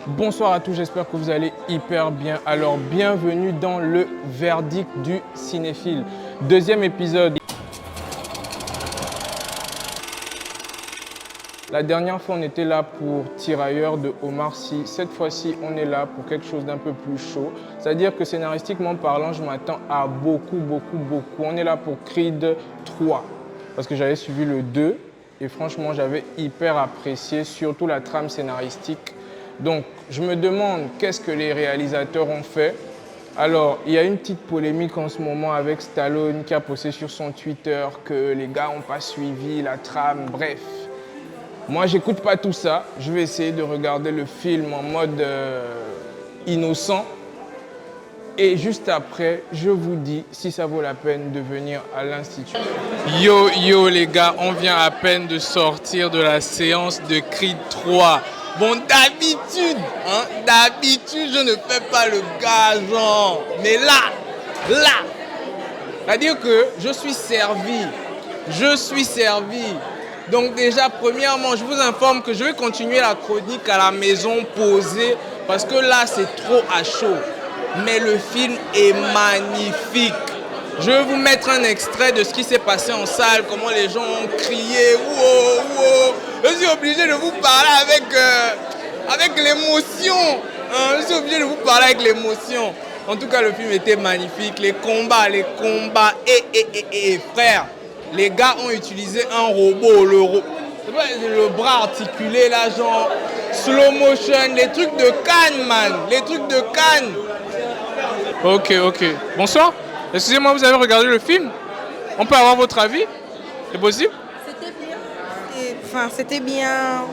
Bonsoir à tous, j'espère que vous allez hyper bien. Alors, bienvenue dans le verdict du cinéphile. Deuxième épisode. La dernière fois, on était là pour Tirailleurs de Omar Sy. Cette fois-ci, on est là pour quelque chose d'un peu plus chaud. C'est-à-dire que scénaristiquement parlant, je m'attends à beaucoup. On est là pour Creed 3. Parce que j'avais suivi le 2 et franchement, j'avais hyper apprécié, surtout la trame scénaristique. Donc, je me demande qu'est-ce que les réalisateurs ont fait. Alors, il y a une petite polémique en ce moment avec Stallone qui a posté sur son Twitter que les gars n'ont pas suivi la trame, bref. Moi, j'écoute pas tout ça. Je vais essayer de regarder le film en mode innocent. Et juste après, je vous dis si ça vaut la peine de venir à l'Institut. Yo les gars, on vient à peine de sortir de la séance de Creed 3. Bon, d'habitude, je ne fais pas le gars, genre. Mais là, c'est-à-dire que je suis servi. Donc déjà, premièrement, je vous informe que je vais continuer la chronique à la maison posée parce que là, c'est trop à chaud. Mais le film est magnifique. Je vais vous mettre un extrait de ce qui s'est passé en salle, comment les gens ont crié. Wow. Je suis obligé de vous parler avec l'émotion. Je suis obligé de vous parler avec l'émotion. En tout cas, le film était magnifique. Les combats. Et frère, les gars ont utilisé un robot. Le bras articulé, là, genre slow motion. Les trucs de Cannes, man. Les trucs de Cannes. Ok. Bonsoir. Excusez-moi, vous avez regardé le film? On peut avoir votre avis? C'est possible? C'était bien.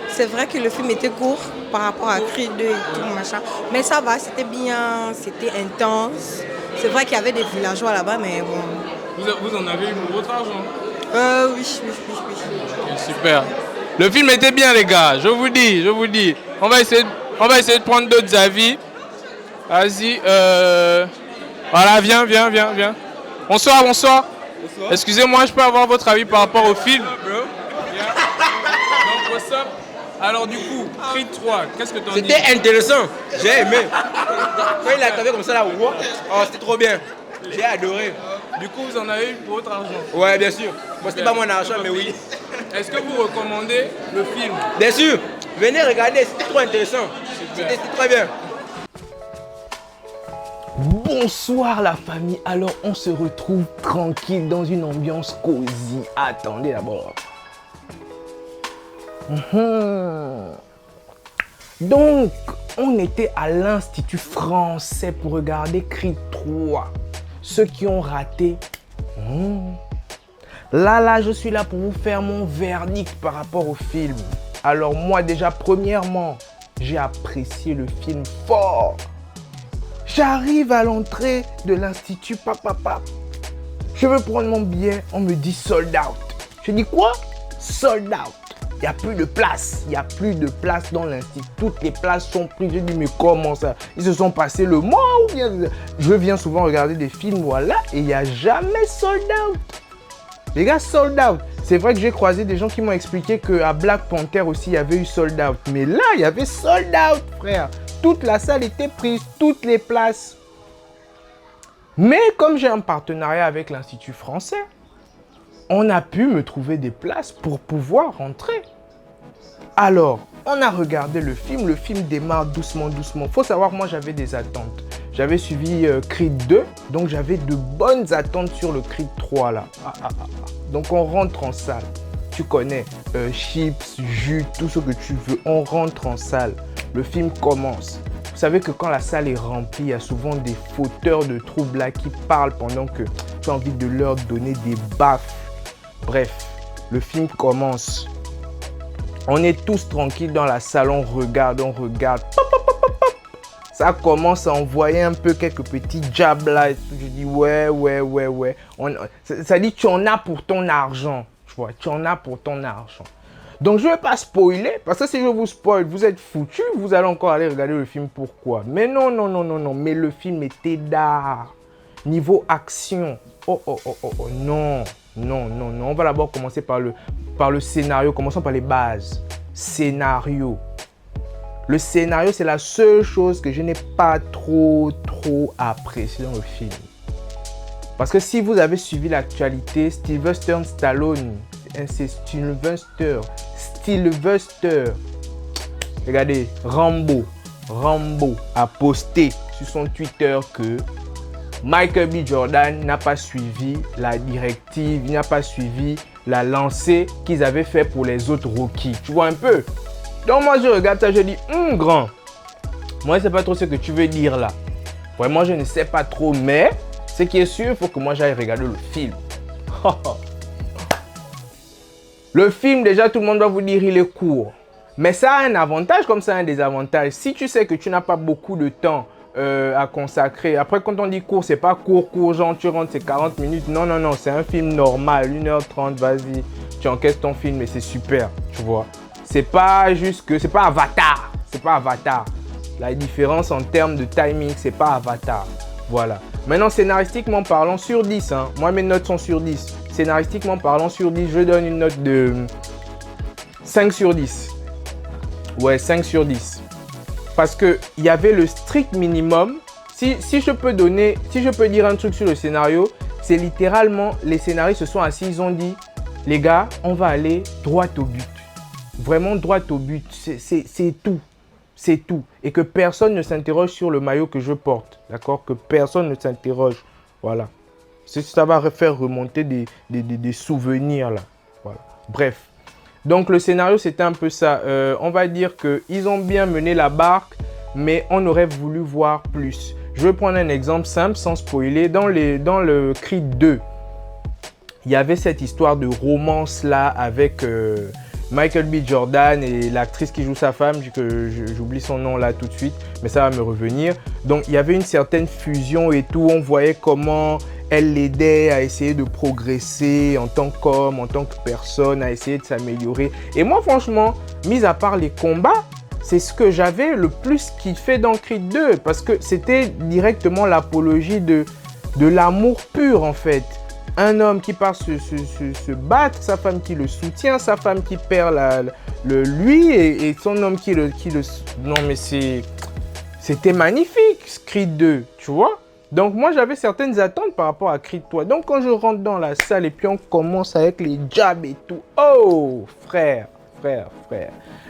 C'est vrai que le film était court par rapport à Creed 2 et tout machin. Mais ça va, c'était bien, c'était intense. C'est vrai qu'il y avait des villageois là-bas, mais bon. Vous en avez eu pour votre argent? Oui. Okay, super. Le film était bien, les gars, je vous dis. On va essayer de prendre d'autres avis. Vas-y, voilà, viens. Bonsoir. Excusez-moi, je peux avoir votre avis par rapport au film? Donc, what's up? Alors, du coup, Creed 3, qu'est-ce que t'en dis? C'était intéressant, j'ai aimé. Quand il a tapé comme ça là, c'était trop bien. J'ai adoré. Du coup, vous en avez eu pour votre argent? Ouais, bien sûr. Moi, c'était pas mon argent, mais oui. Est-ce que vous recommandez le film? Bien sûr. Venez regarder, c'était trop intéressant. C'était très bien. Bonsoir la famille, alors on se retrouve tranquille dans une ambiance cosy. Attendez d'abord. Donc, on était à l'Institut français pour regarder Creed 3. Ceux qui ont raté, là, je suis là pour vous faire mon verdict par rapport au film. Alors moi déjà, premièrement, j'ai apprécié le film fort. J'arrive à l'entrée de l'Institut, je veux prendre mon billet, on me dit sold out. Je dis quoi? Sold out. Il n'y a plus de place dans l'Institut. Toutes les places sont prises. Je dis mais comment ça? Ils se sont passés le mois ou bien? Je viens souvent regarder des films, voilà, et il n'y a jamais sold out. Les gars, sold out. C'est vrai que j'ai croisé des gens qui m'ont expliqué qu'à Black Panther aussi, il y avait eu sold out. Mais là, il y avait sold out, frère. Toute la salle était prise, toutes les places. Mais comme j'ai un partenariat avec l'Institut français, on a pu me trouver des places pour pouvoir rentrer. Alors, on a regardé le film démarre doucement. Faut savoir, moi j'avais des attentes. J'avais suivi Creed 2, donc j'avais de bonnes attentes sur le Creed 3 là. Donc on rentre en salle. Tu connais, chips, jus, tout ce que tu veux, on rentre en salle. Le film commence. Vous savez que quand la salle est remplie, il y a souvent des fauteurs de troubles là qui parlent pendant que tu as envie de leur donner des baffes. Bref, le film commence. On est tous tranquilles dans la salle, on regarde. Ça commence à envoyer un peu quelques petits jabs là. Je dis ouais. Ça dit tu en as pour ton argent. Tu vois, tu en as pour ton argent. Donc je ne vais pas spoiler, parce que si je vous spoil, vous êtes foutus, vous allez encore aller regarder le film, pourquoi? Mais non, mais le film était d'art. Niveau action, non. On va d'abord commencer par le scénario, commençons par les bases. Scénario. Le scénario, c'est la seule chose que je n'ai pas trop apprécié dans le film. Parce que si vous avez suivi l'actualité, Sylvester Stallone, c'est Sylvester, regardez, Rambo a posté sur son Twitter que Michael B. Jordan n'a pas suivi la directive, il n'a pas suivi la lancée qu'ils avaient fait pour les autres Rocky. Tu vois un peu? Donc moi je regarde ça, je dis, grand, moi je ne sais pas trop ce que tu veux dire là. Vraiment je ne sais pas trop, mais ce qui est sûr, il faut que moi j'aille regarder le film. Le film, déjà tout le monde doit vous dire il est court. Mais ça a un avantage comme ça a un désavantage. Si tu sais que tu n'as pas beaucoup de temps à consacrer. Après, quand on dit court, c'est pas court, genre tu rentres, c'est 40 minutes. Non, c'est un film normal, 1h30, vas-y, tu encaisses ton film et c'est super, tu vois. C'est pas juste que, c'est pas Avatar. La différence en termes de timing, c'est pas Avatar. Voilà. Maintenant, scénaristiquement parlant, sur 10, hein, moi mes notes sont sur 10. Scénaristiquement parlant, sur 10, je donne une note de 5 sur 10. Ouais, 5 sur 10. Parce qu'il y avait le strict minimum. Si je peux dire un truc sur le scénario, c'est littéralement, les scénaristes se sont assis, ils ont dit, les gars, on va aller droit au but. Vraiment droit au but. C'est tout. C'est tout. Et que personne ne s'interroge sur le maillot que je porte. D'accord? Que personne ne s'interroge. Voilà. Ça va faire remonter des souvenirs là. Voilà. Bref. Donc le scénario c'était un peu ça. On va dire qu'ils ont bien mené la barque, mais on aurait voulu voir plus. Je vais prendre un exemple simple sans spoiler. Dans le Creed 2, il y avait cette histoire de romance là avec Michael B. Jordan et l'actrice qui joue sa femme, j'oublie son nom là tout de suite, mais ça va me revenir. Donc il y avait une certaine fusion et tout, on voyait comment elle l'aidait à essayer de progresser en tant qu'homme, en tant que personne, à essayer de s'améliorer. Et moi franchement, mis à part les combats, c'est ce que j'avais le plus kiffé dans Creed 2, parce que c'était directement l'apologie de l'amour pur en fait. Un homme qui part se battre, sa femme qui le soutient, sa femme qui perd lui et son homme qui le... Non mais c'était magnifique, Creed 2, tu vois. Donc moi j'avais certaines attentes par rapport à Creed 3. Donc quand je rentre dans la salle et puis on commence avec les jabs et tout. Oh frère.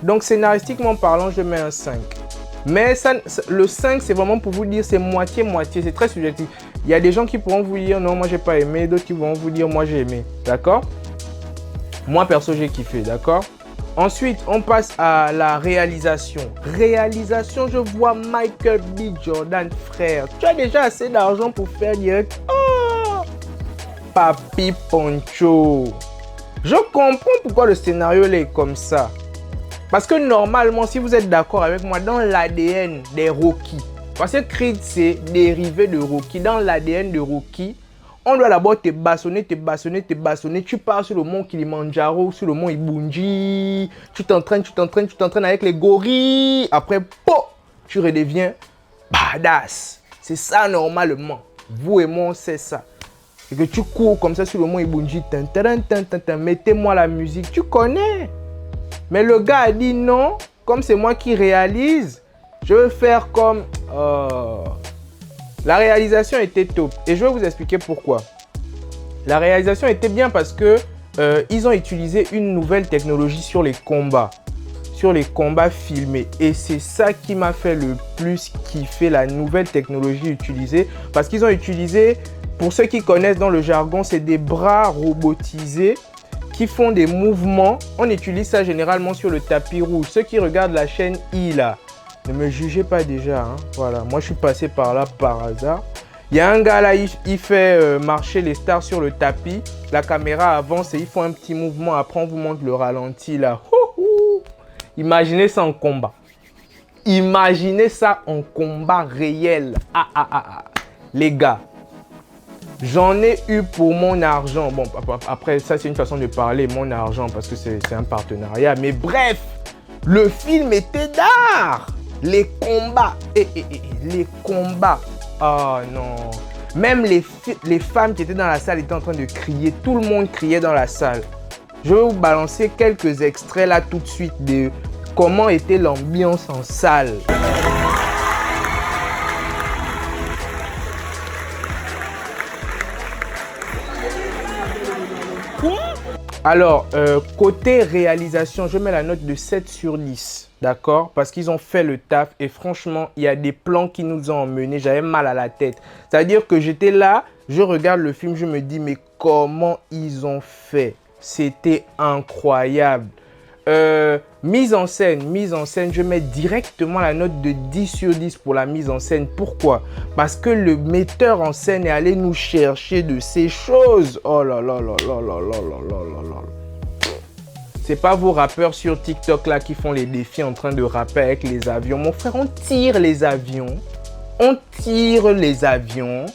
Donc scénaristiquement parlant, je mets un 5. Mais le 5 c'est vraiment pour vous dire c'est moitié-moitié, c'est très subjectif. Il y a des gens qui pourront vous dire non moi j'ai pas aimé, d'autres qui vont vous dire moi j'ai aimé, d'accord? Moi perso j'ai kiffé, d'accord? Ensuite on passe à la réalisation. Réalisation, je vois Michael B. Jordan, frère. Tu as déjà assez d'argent pour faire direct. Oh Papi Poncho. Je comprends pourquoi le scénario est comme ça. Parce que normalement, si vous êtes d'accord avec moi, dans l'ADN des Rocky, parce que Creed c'est dérivé de Rocky, dans l'ADN de Rocky, on doit d'abord te bastonner. Tu pars sur le mont Kilimanjaro, sur le mont Ibunji, tu t'entraînes avec les gorilles. Après, tu redeviens badass. C'est ça normalement. Vous et moi, on sait ça. Et que tu cours comme ça sur le mont Ibunji, mettez-moi la musique, tu connais. Mais le gars a dit non, comme c'est moi qui réalise, je veux faire comme... La réalisation était top et je vais vous expliquer pourquoi. La réalisation était bien parce que ils ont utilisé une nouvelle technologie sur les combats filmés. Et c'est ça qui m'a fait le plus kiffer, la nouvelle technologie utilisée. Parce qu'ils ont utilisé, pour ceux qui connaissent dans le jargon, c'est des bras robotisés qui font des mouvements. On utilise ça généralement sur le tapis rouge. Ceux qui regardent la chaîne I là, ne me jugez pas déjà, hein. Voilà, moi je suis passé par là par hasard. Il y a un gars là, il fait marcher les stars sur le tapis. La caméra avance et ils font un petit mouvement. Après on vous montre le ralenti là. Imaginez ça en combat. Imaginez ça en combat réel. Les gars, j'en ai eu pour mon argent. Bon, après ça c'est une façon de parler, mon argent, parce que c'est un partenariat. Mais bref, le film était d'art. Les combats, les combats, oh non. Même les femmes qui étaient dans la salle étaient en train de crier. Tout le monde criait dans la salle. Je vais vous balancer quelques extraits là tout de suite comment était l'ambiance en salle. Alors, côté réalisation, je mets la note de 7 sur 10, d'accord? Parce qu'ils ont fait le taf et franchement, il y a des plans qui nous ont emmenés, j'avais mal à la tête. C'est-à-dire que j'étais là, je regarde le film, je me dis, mais comment ils ont fait? C'était incroyable. Mise en scène, je mets directement la note de 10 sur 10 pour la mise en scène. Pourquoi? Parce que le metteur en scène est allé nous chercher de ces choses. Oh là là là là là là là là là. C'est pas vos rappeurs sur TikTok là qui font les défis en train de rapper avec les avions. Mon frère, on tire les avions. On tire les avions.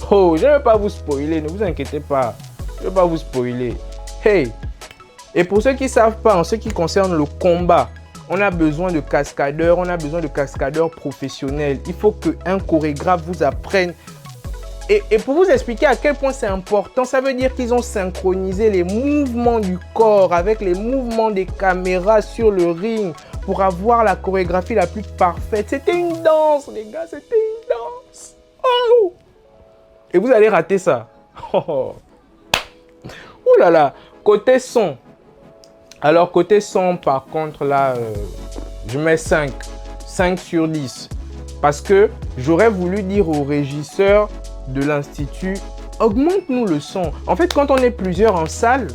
Oh, je ne vais pas vous spoiler, ne vous inquiétez pas. Je ne vais pas vous spoiler. Hey! Et pour ceux qui ne savent pas, en ce qui concerne le combat, on a besoin de cascadeurs, on a besoin de cascadeurs professionnels. Il faut qu'un chorégraphe vous apprenne. Et pour vous expliquer à quel point c'est important, ça veut dire qu'ils ont synchronisé les mouvements du corps avec les mouvements des caméras sur le ring pour avoir la chorégraphie la plus parfaite. C'était une danse, les gars, c'était une danse. Oh! Et vous allez rater ça. Oh là là, côté son. Alors, côté son, par contre, là, je mets 5 sur 10. Parce que j'aurais voulu dire au régisseur de l'Institut, augmente-nous le son. En fait, quand on est plusieurs en salle,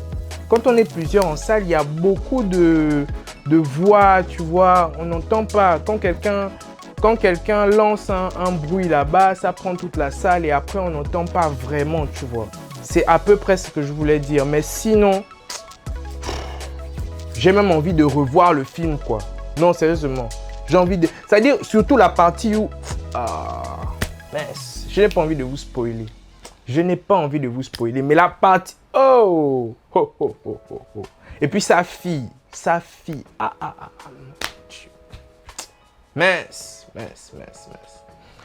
il y a beaucoup de voix, tu vois. On n'entend pas. Quand quelqu'un lance un bruit là-bas, ça prend toute la salle et après, on n'entend pas vraiment, tu vois. C'est à peu près ce que je voulais dire. Mais sinon... j'ai même envie de revoir le film, quoi. Non, sérieusement. J'ai envie de... C'est-à-dire, surtout la partie où... Ah, mince. Je n'ai pas envie de vous spoiler. Je n'ai pas envie de vous spoiler. Mais la partie... Oh! Oh, oh, oh, oh, oh. Et puis sa fille. Ah. Mince.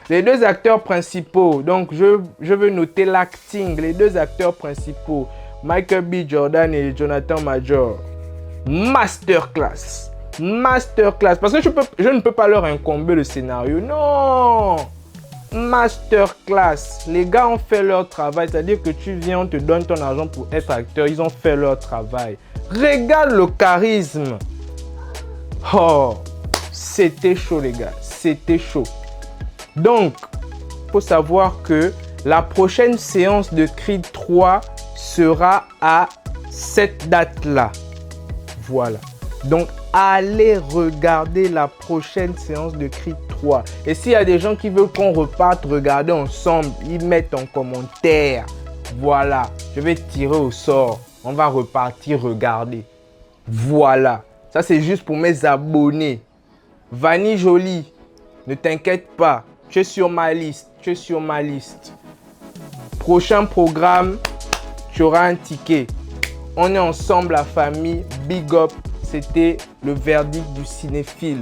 Les deux acteurs principaux. Donc, je veux noter l'acting. Les deux acteurs principaux. Michael B. Jordan et Jonathan Major. Masterclass. Parce que je ne peux pas leur incomber le scénario. Non. Masterclass. Les gars ont fait leur travail. C'est-à-dire que tu viens, on te donne ton argent pour être acteur. Ils ont fait leur travail. Regarde le charisme. Oh, c'était chaud, les gars. C'était chaud. Donc, il faut savoir que la prochaine séance de Creed 3 sera à cette date-là. Voilà. Donc, allez regarder la prochaine séance de Creed 3. Et s'il y a des gens qui veulent qu'on reparte regarder ensemble, ils mettent en commentaire. Voilà. Je vais tirer au sort. On va repartir regarder. Voilà. Ça, c'est juste pour mes abonnés. Vanille Jolie, ne t'inquiète pas. Tu es sur ma liste. Prochain programme, tu auras un ticket. On est ensemble, la famille. Big up. C'était le verdict du cinéphile.